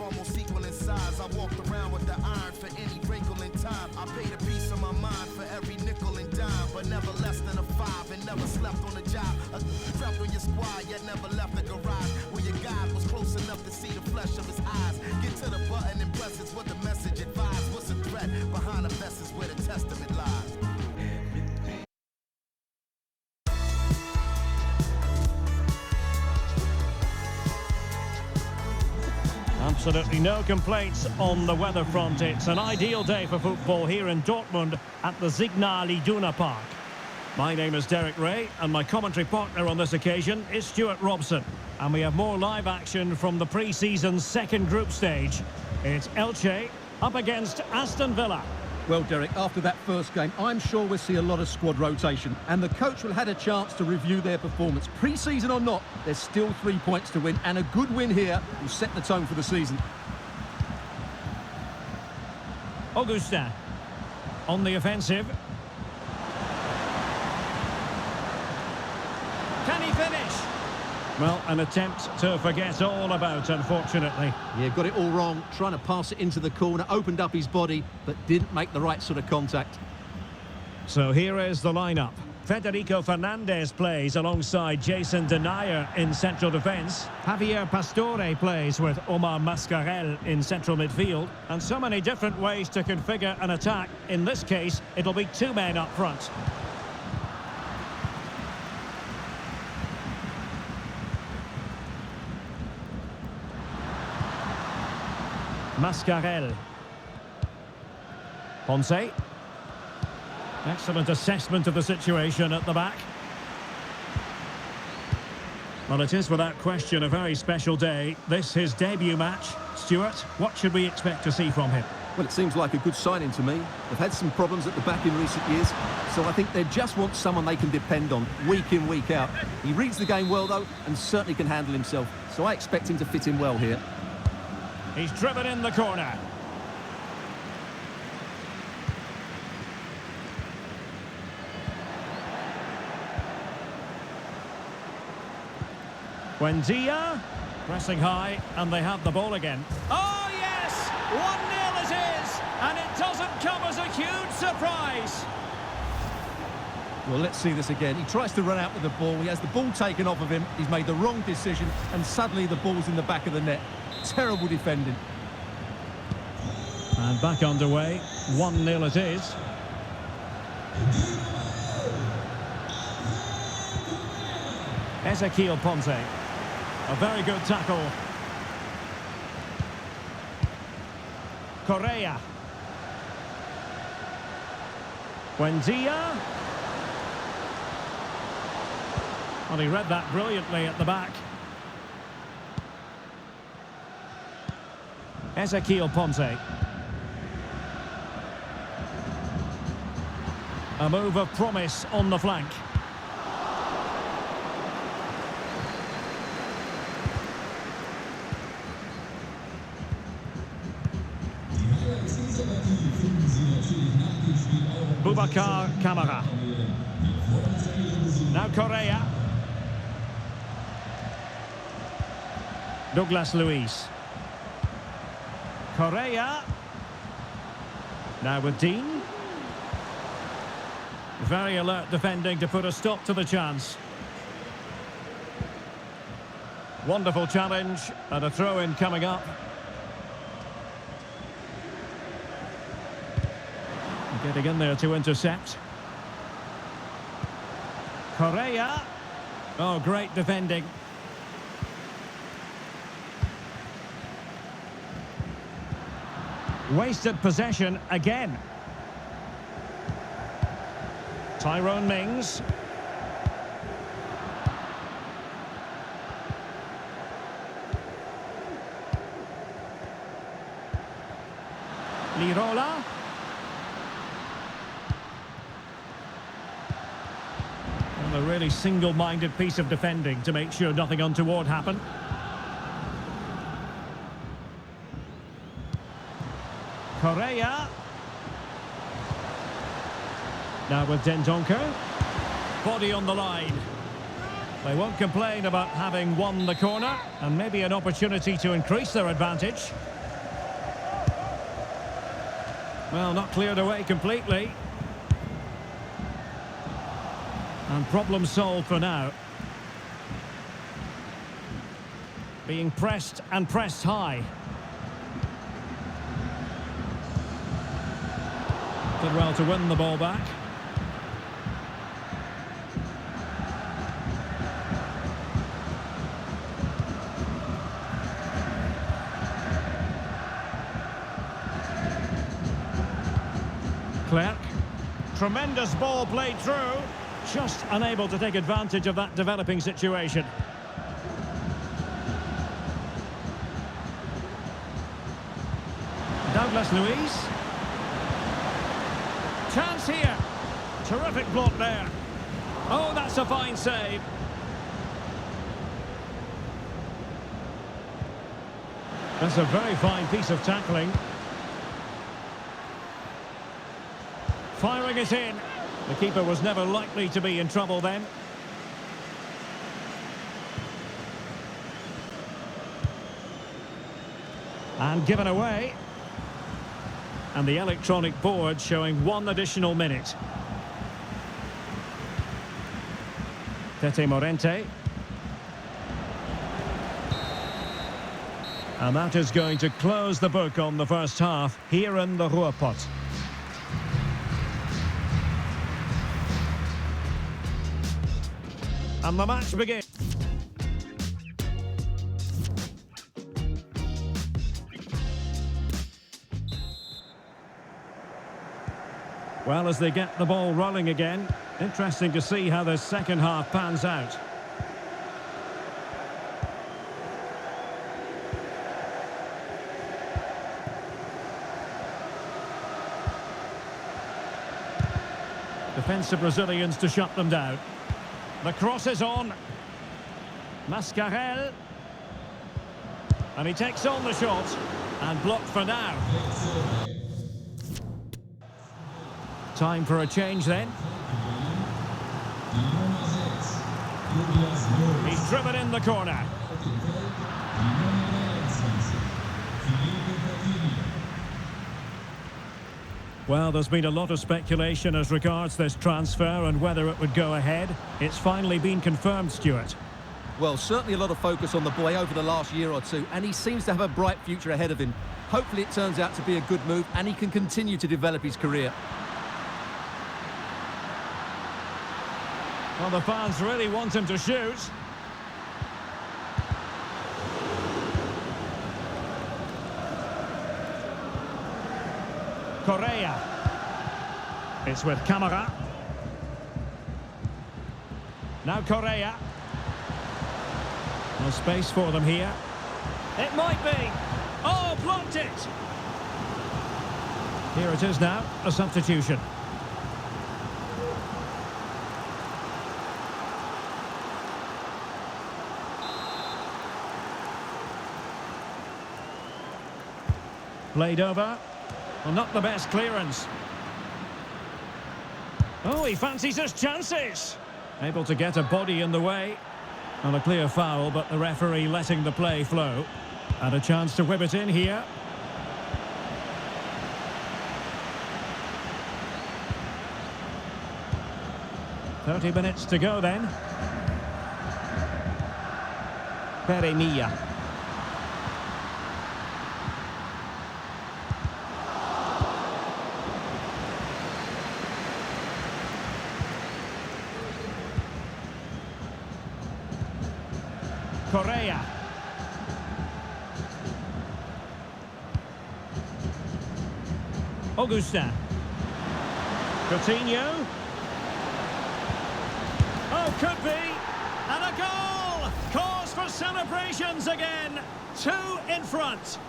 almost equal in size. I walked around with the iron for any wrinkle in time. I paid a piece of my mind for every nickel and dime, but never less than a 5 and never slept on the job. A crept on your squad, yet never left the garage where your guide was close enough to see the flesh of his eyes. Get to the button and press it's what the message advised. What's the threat behind the vest is where the testament lies. Absolutely no complaints on the weather front. It's an ideal day for football here in Dortmund at the Signal Iduna Park. My name is Derek Ray, and my commentary partner on this occasion is Stuart Robson. And we have more live action from the pre-season second group stage. It's Elche up against Aston Villa. Well, Derek, after that first game, I'm sure we'll see a lot of squad rotation, and the coach will have had a chance to review their performance. Pre-season or not, there's still 3 points to win, and a good win here will set the tone for the season. Augustin on the offensive. Can he finish? Well, an attempt to forget all about, unfortunately. Yeah, got it all wrong, trying to pass it into the corner, opened up his body, but didn't make the right sort of contact. So here is the lineup. Federico Fernandez plays alongside Jason Denayer in central defence. Javier Pastore plays with Omar Mascarell in central midfield. And so many different ways to configure an attack. In this case, it'll be 2 men up front. Mascarell. Ponce. Excellent assessment of the situation at the back. Well, it is without question a very special day. This his debut match. Stuart, what should we expect to see from him? Well, it seems like a good signing to me. They've had some problems at the back in recent years, so I think they just want someone they can depend on, week in, week out. He reads the game well, though, and certainly can handle himself, so I expect him to fit in well here. He's driven in the corner. Buendia, pressing high, and they have the ball again. Oh, yes! 1-0 it is, and it doesn't come as a huge surprise. Well, let's see this again. He tries to run out with the ball. He has the ball taken off of him. He's made the wrong decision, and suddenly the ball's in the back of the net. Terrible defending. And back underway, 1-0 it is. Ezequiel Ponce. A very good tackle. Correa. Buendia. Well, he read that brilliantly at the back. Ezequiel Ponce. A move of promise on the flank. Boubacar Kamara. Now Correa. Douglas Luiz. Correa. Now with Dean. Very alert defending to put a stop to the chance. Wonderful challenge and a throw-in coming up. Getting in there to intercept. Correa. Oh, great defending. Wasted possession again. Tyrone Mings. Lirola. And a really single-minded piece of defending to make sure nothing untoward happened. Correa. Now with Dendoncker. Body on the line. They won't complain about having won the corner, and maybe an opportunity to increase their advantage. Well, not cleared away completely. And problem solved for now. Being pressed and pressed high. Did well to win the ball back. Clerk. Tremendous ball played through. Just unable to take advantage of that developing situation. Douglas Luiz. Chance here. Terrific block there. Oh, that's a fine save. That's a very fine piece of tackling. Firing it in. The keeper was never likely to be in trouble then. And given away. And the electronic board showing 1 additional minute. Tete Morente. And that is going to close the book on the first half here in the Ruhrpott. And the match begins. Well, as they get the ball rolling again, interesting to see how the second half pans out. Defensive Brazilians to shut them down. The cross is on. Mascarell. And he takes on the shot. And blocked for now. Time for a change then. He's driven in the corner. Well, there's been a lot of speculation as regards this transfer and whether it would go ahead. It's finally been confirmed, Stuart. Well, certainly a lot of focus on the boy over the last year or two, and he seems to have a bright future ahead of him. Hopefully it turns out to be a good move and he can continue to develop his career. Well, the fans really want him to shoot. Correa. It's with Camara. Now Correa. No space for them here. It might be. Oh, blocked it. Here it is now, a substitution. Played over. Well, not the best clearance. Oh, he fancies his chances. Able to get a body in the way. And a clear foul, but the referee letting the play flow. And a chance to whip it in here. "30 minutes to go then. Peremilla. Correa. Augustin. Coutinho. Oh, could be. And a goal! Cause for celebrations again. 2 in front.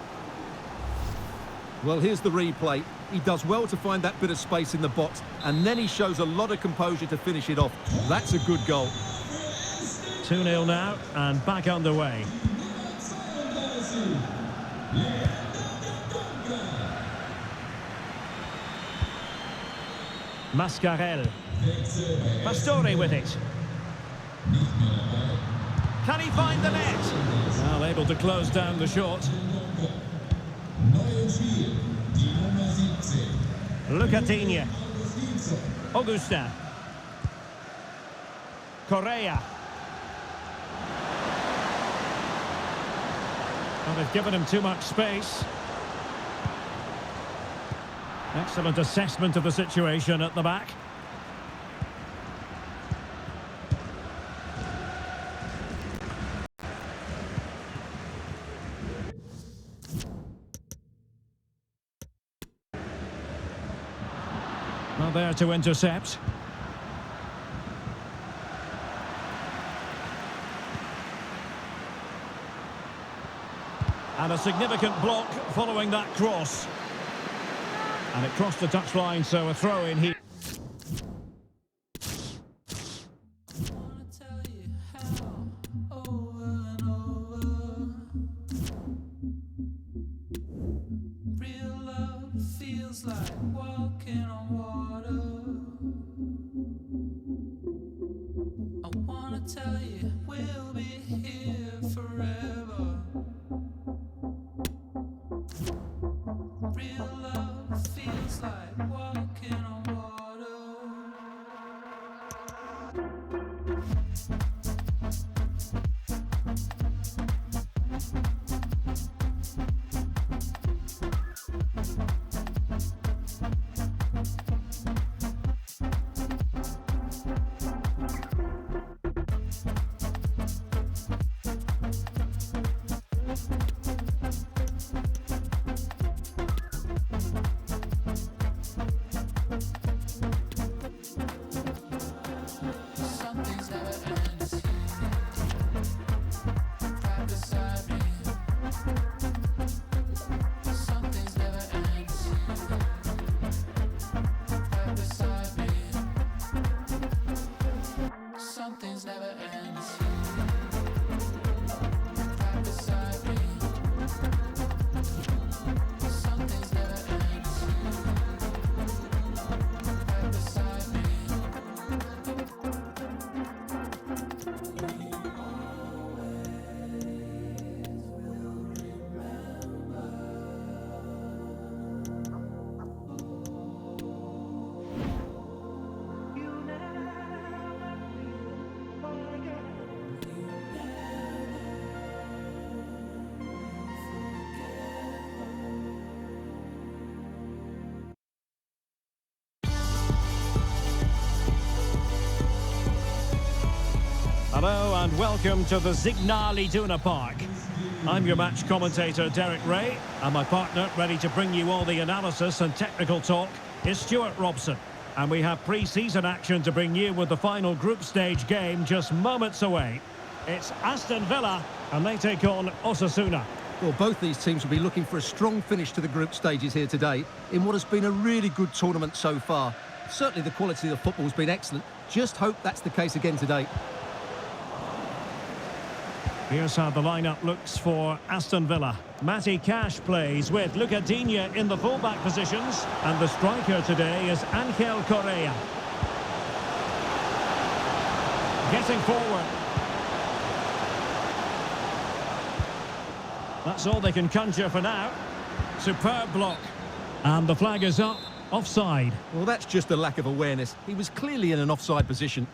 Well, here's the replay. He does well to find that bit of space in the box, and then he shows a lot of composure to finish it off. That's a good goal. 2-0 now, and back underway. Mascarell. Pastore with it. Can he find the net? Well, able to close down the shot. Lucatinia. Augustin. Correa. Well, they've given him too much space. Excellent assessment of the situation at the back. Well, there to intercept. And a significant block following that cross. And it crossed the touchline, so a throw in here. Hello and welcome to the Signal Iduna Park. I'm your match commentator Derek Ray, and my partner ready to bring you all the analysis and technical talk is Stuart Robson. And we have pre-season action to bring you with the final group stage game just moments away. It's Aston Villa and they take on Osasuna. Well, both these teams will be looking for a strong finish to the group stages here today in what has been a really good tournament so far. Certainly the quality of the football has been excellent. Just hope that's the case again today. Here's how the lineup looks for Aston Villa. Matty Cash plays with Lucatinia in the fullback positions, and the striker today is Ángel Correa. Getting forward. That's all they can conjure for now. Superb block. And the flag is up, offside. Well, that's just a lack of awareness. He was clearly in an offside position.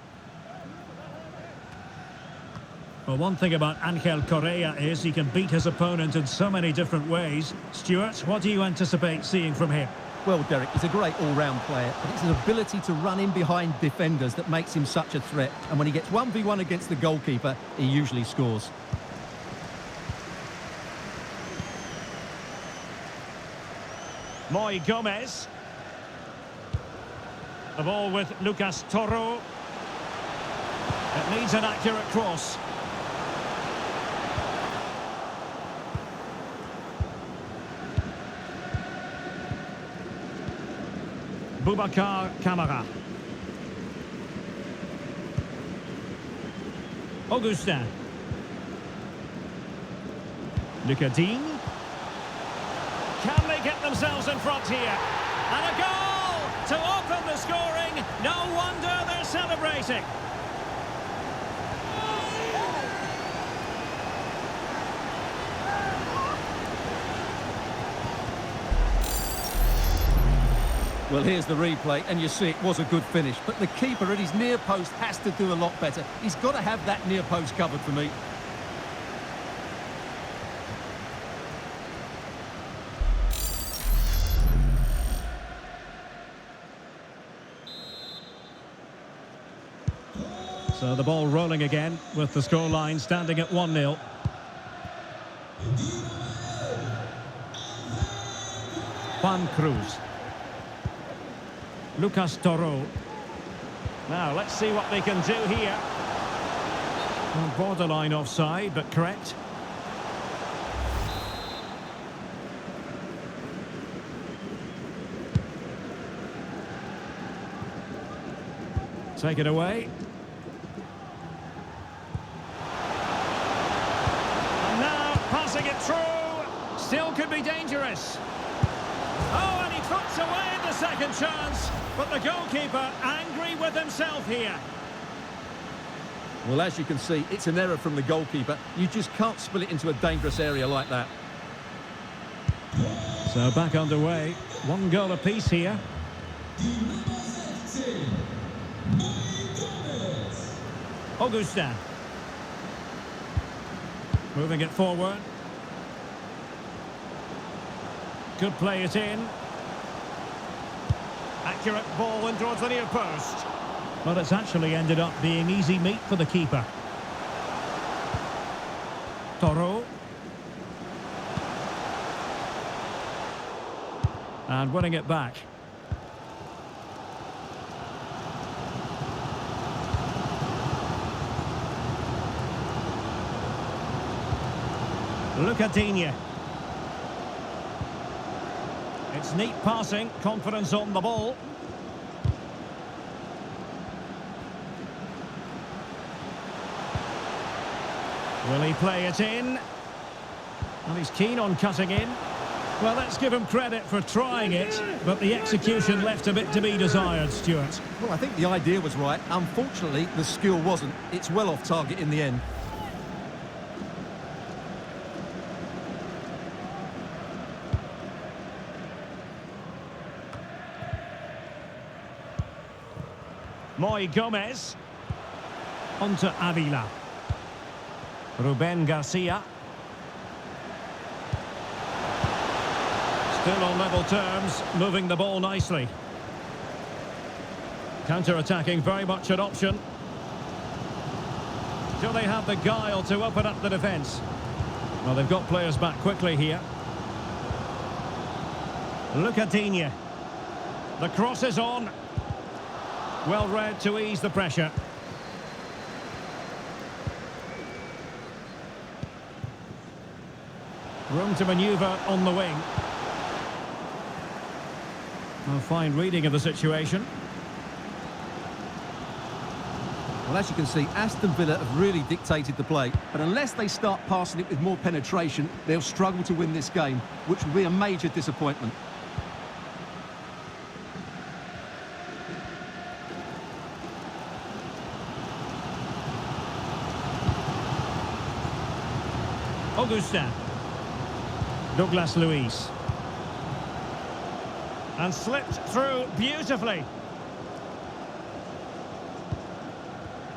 Well, one thing about Ángel Correa is he can beat his opponent in so many different ways. Stuart, what do you anticipate seeing from him? Well, Derek, he's a great all-round player, but it's his ability to run in behind defenders that makes him such a threat. And when he gets 1v1 against the goalkeeper, he usually scores. Moy Gomez. The ball with Lucas Toro. It needs an accurate cross. Boubacar Kamara. Augustin. Lucadine. Can they get themselves in front here? And a goal to open the scoring. No wonder they're celebrating. Well, here's the replay, and you see it was a good finish. But the keeper at his near post has to do a lot better. He's got to have that near post covered for me. So the ball rolling again with the scoreline standing at 1-0. Juan Cruz. Lucas Toro. Now, let's see what they can do here. Well, borderline offside, but correct. Take it away. And now, passing it through. Still could be dangerous. Oh, and he puts away the second chance. But the goalkeeper angry with himself here. Well, as you can see, it's an error from the goalkeeper. You just can't spill it into a dangerous area like that. So back underway. 1 goal apiece here. Augustin. Moving it forward. Could play it in. Accurate ball and towards the near post. Well, it's actually ended up being easy meat for the keeper. Toro. And winning it back. Lucadinha. It's neat passing, confidence on the ball. Will he play it in? Well, he's keen on cutting in. Well, let's give him credit for trying it, but the execution left a bit to be desired, Stuart. Well, I think the idea was right. Unfortunately, the skill wasn't. It's well off target in the end. Moy Gomez. Onto Avila. Ruben Garcia. Still on level terms, moving the ball nicely. Counter-attacking, very much an option. Do they have the guile to open up the defence? Well, they've got players back quickly here. Lucadinha. The cross is on. Well read to ease the pressure. Room to manoeuvre on the wing. A fine reading of the situation. Well, as you can see, Aston Villa have really dictated the play. But unless they start passing it with more penetration, they'll struggle to win this game, which will be a major disappointment. Augustin. Douglas Luiz. And slipped through beautifully.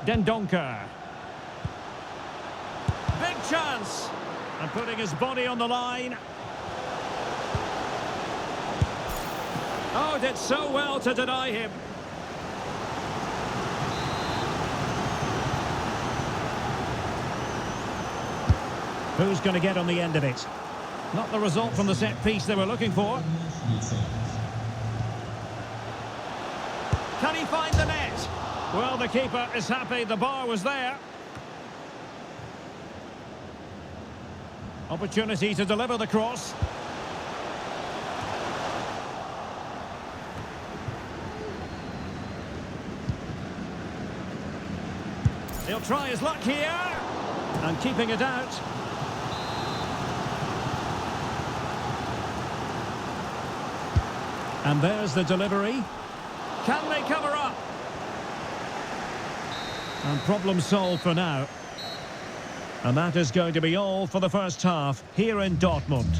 Dendoncker. Big chance. And putting his body on the line. Oh, did so well to deny him. Who's going to get on the end of it? Not the result from the set piece they were looking for. Can he find the net? Well, the keeper is happy the bar was there. Opportunity to deliver the cross. He'll try his luck here. And keeping it out. And there's the delivery. Can they cover up? And problem solved for now. And that is going to be all for the first half here in Dortmund.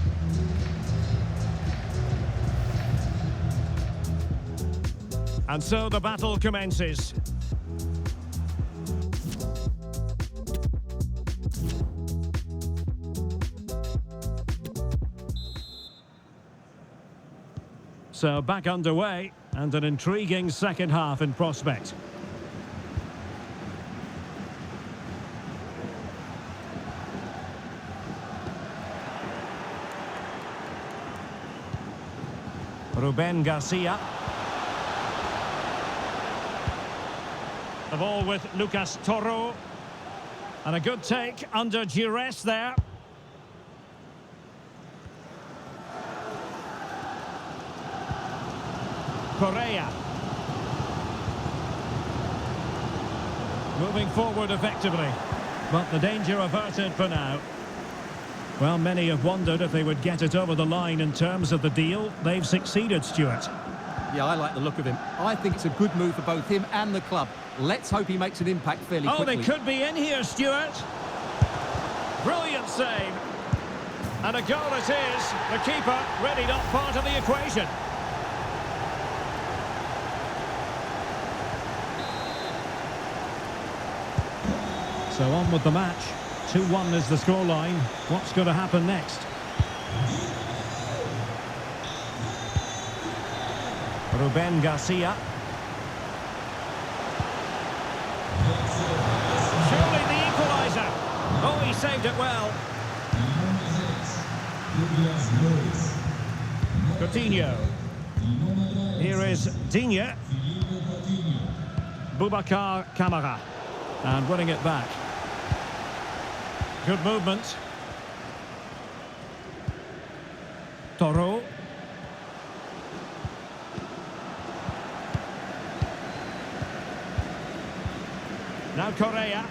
And so the battle commences. So back underway, and an intriguing second half in prospect. Ruben Garcia. The ball with Lucas Toro. And a good take under duress there. Correa. Moving forward effectively. But the danger averted for now. Well, many have wondered if they would get it over the line in terms of the deal. They've succeeded, Stuart. Yeah, I like the look of him. I think it's a good move for both him and the club. Let's hope he makes an impact fairly quickly. Oh, they could be in here, Stuart. Brilliant save. And a goal it is. The keeper really not part of the equation. So on with the match. 2-1 is the scoreline. What's going to happen next? Ruben Garcia. Surely the equaliser. Oh, he saved it well. Coutinho. Here is Digne. Boubacar Kamara. And winning it back. Good movement. Toro. Now Correa.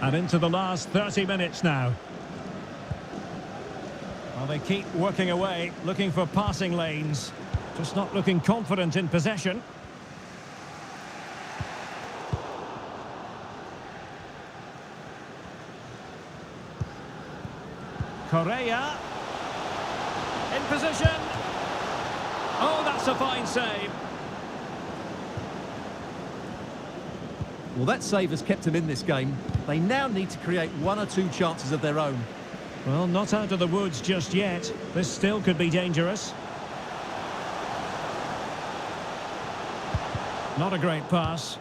And into the last 30 minutes now. Well, they keep working away, looking for passing lanes. Just not looking confident in possession. Correa. In position. Oh, that's a fine save. Well, that save has kept them in this game. They now need to create one or two chances of their own. Well, not out of the woods just yet. This still could be dangerous. Not a great pass.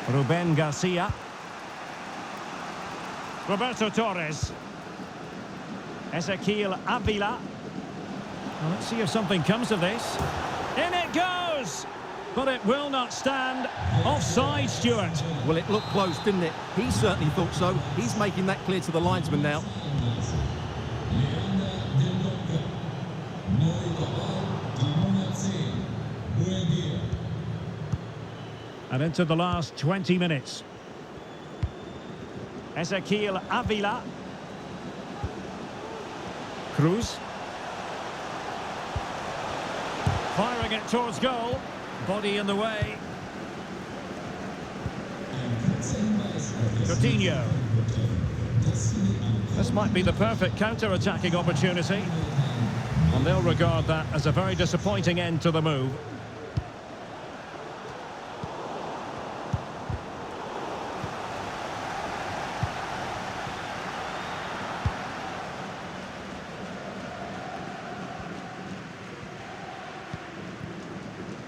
Ruben Garcia. Roberto Torres. Ezequiel Avila. Well, let's see if something comes of this. In it goes! But it will not stand. Offside, Stuart. Well, it looked close, didn't it? He certainly thought so. He's making that clear to the linesman now. And into the last 20 minutes. Ezequiel Avila. Cruz. Firing it towards goal. Body in the way. Coutinho. This might be the perfect counter-attacking opportunity. And they'll regard that as a very disappointing end to the move.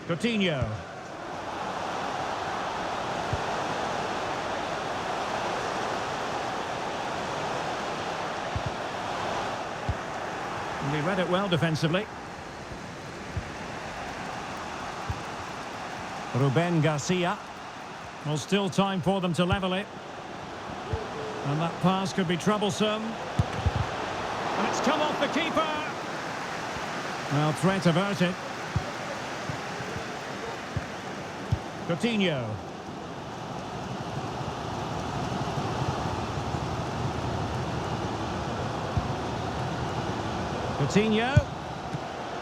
Coutinho. And he read it well defensively. Ruben Garcia. Well, still time for them to level it. And that pass could be troublesome. And it's come off the keeper. Well, threat averted. Coutinho. Coutinho.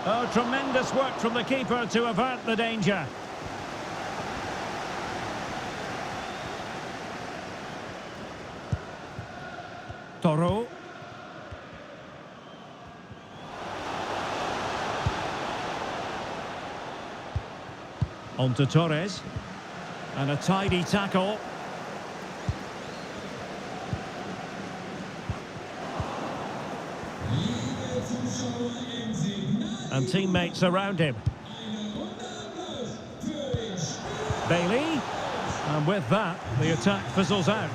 Oh, tremendous work from the keeper to avert the danger. On to Torres. And a tidy tackle. And teammates around him. Bailey. And with that, the attack fizzles out.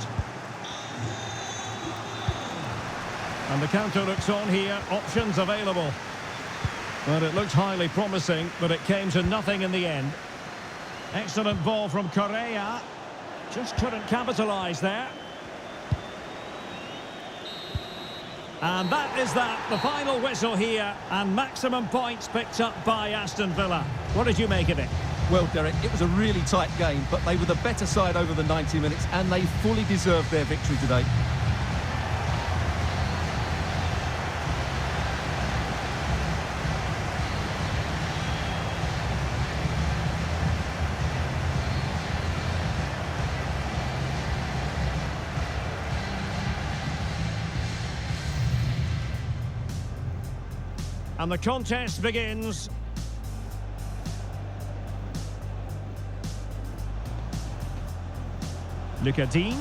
And the counter looks on here. Options available. But it looked highly promising, but it came to nothing in the end. Excellent ball from Correa. Just couldn't capitalise there. And that is that. The final whistle here. And maximum points picked up by Aston Villa. What did you make of it? Well, Derek, it was a really tight game, but they were the better side over the 90 minutes, and they fully deserved their victory today. And the contest begins. Lucadine.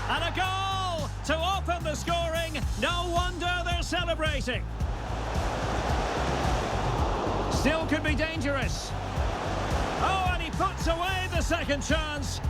And a goal to open the scoring. No wonder they're celebrating. Still could be dangerous. Oh, and he puts away the second chance.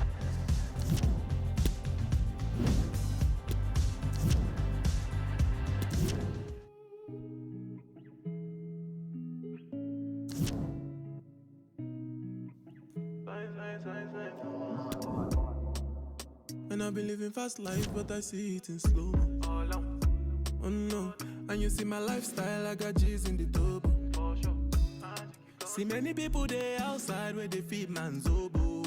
And I've been living fast life, but I see it in slow. Oh no, and you see my lifestyle, I got G's in the double. See many people there outside where they feed man's oboe.